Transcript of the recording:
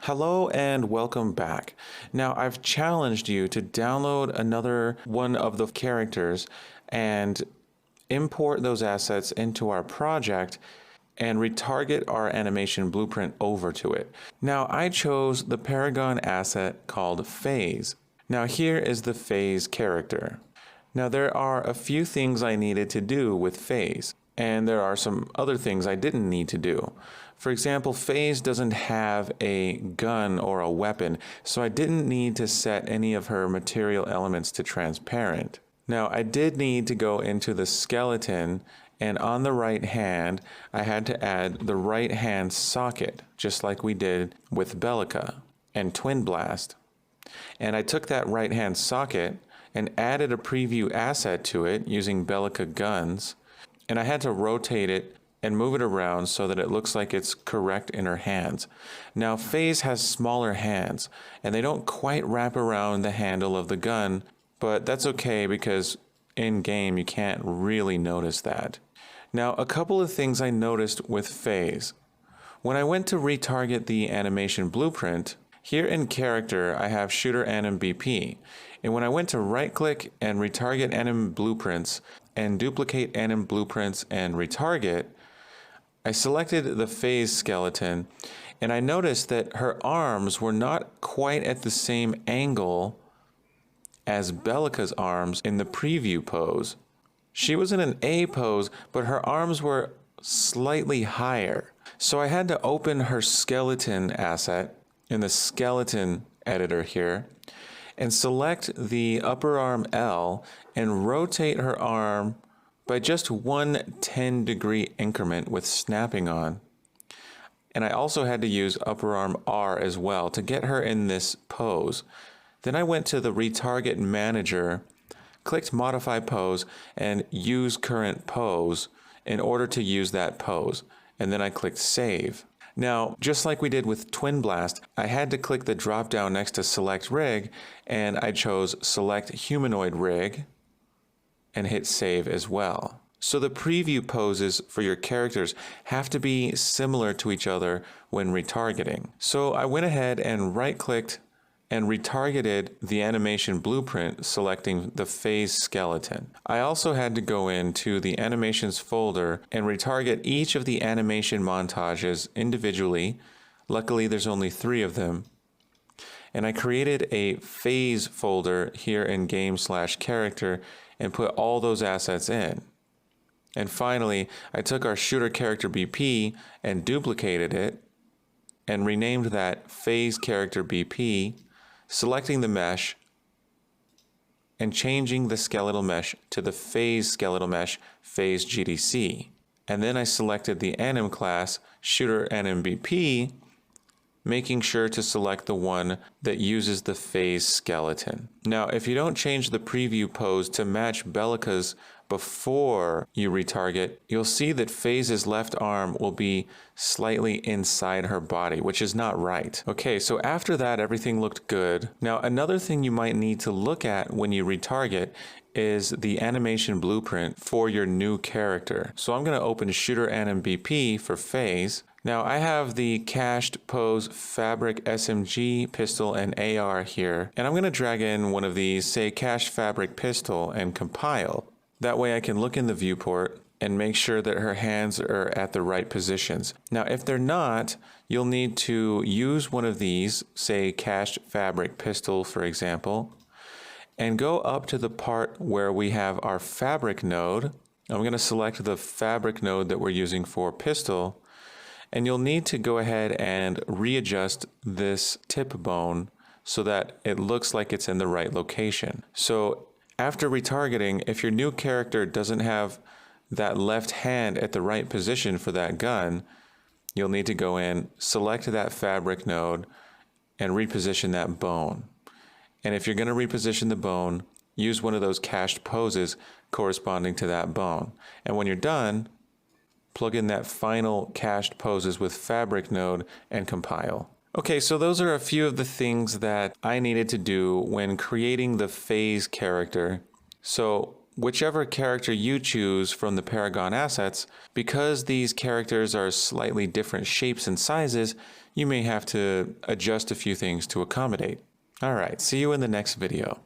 Hello and welcome back. Now, I've challenged you to download another one of the characters and import those assets into our project and retarget our animation blueprint over to it. Now, I chose the Paragon asset called Phase. Now, here is the Phase character. Now, there are a few things I needed to do with Phase, and there are some other things I didn't need to do. For example, Phase doesn't have a gun or a weapon, so I didn't need to set any of her material elements to transparent. Now, I did need to go into the skeleton, and on the right hand, I had to add the right hand socket, just like we did with Bellica and Twin Blast. And I took that right hand socket and added a preview asset to it using Bellica guns, and I had to rotate it and move it around so that it looks like it's correct in her hands. Now, Phase has smaller hands, and they don't quite wrap around the handle of the gun, but that's okay because in-game you can't really notice that. Now, a couple of things I noticed with Phase. When I went to retarget the animation blueprint, here in character I have Shooter Anim BP, and when I went to right-click and retarget Anim blueprints and duplicate Anim blueprints and retarget, I selected the Phase skeleton, and I noticed that her arms were not quite at the same angle as Bellica's arms in the preview pose. She was in an A pose, but her arms were slightly higher. So I had to open her skeleton asset in the skeleton editor here and select the upper arm L and rotate her arm by just one 10-degree increment with snapping on. And I also had to use upper arm R as well to get her in this pose. Then I went to the retarget manager, clicked modify pose and use current pose in order to use that pose. And then I clicked save. Now, just like we did with Twin Blast, I had to click the drop down next to select rig, and I chose select humanoid rig and hit save as well. So the preview poses for your characters have to be similar to each other when retargeting. So I went ahead and right-clicked and retargeted the animation blueprint, selecting the Phase skeleton. I also had to go into the animations folder and retarget each of the animation montages individually. Luckily, there's only 3 of them. And I created a Phase folder here in game/character and put all those assets in. And finally, I took our shooter character BP and duplicated it and renamed that Phase character BP, selecting the mesh and changing the skeletal mesh to the Phase skeletal mesh Phase GDC. And then I selected the Anim class Shooter Anim BP, making sure to select the one that uses the Phase skeleton. Now, if you don't change the preview pose to match Bellica's before you retarget, you'll see that Phase's left arm will be slightly inside her body, which is not right. Okay, so after that, everything looked good. Now, another thing you might need to look at when you retarget is the animation blueprint for your new character. So I'm going to open Shooter Anim BP for Phase. Now I have the cached pose fabric SMG pistol and AR here, and I'm going to drag in one of these, say cached fabric pistol, and compile. That way I can look in the viewport and make sure that her hands are at the right positions. Now if they're not, you'll need to use one of these, say cached fabric pistol for example, and go up to the part where we have our fabric node. I'm going to select the fabric node that we're using for pistol, and you'll need to go ahead and readjust this tip bone so that it looks like it's in the right location. So after retargeting, if your new character doesn't have that left hand at the right position for that gun, you'll need to go in, select that fabric node, and reposition that bone. And if you're going to reposition the bone, use one of those cached poses corresponding to that bone. And when you're done, plug in that final cached poses with fabric node and compile. Okay, so those are a few of the things that I needed to do when creating the Phase character. So whichever character you choose from the Paragon assets, because these characters are slightly different shapes and sizes, you may have to adjust a few things to accommodate. All right, see you in the next video.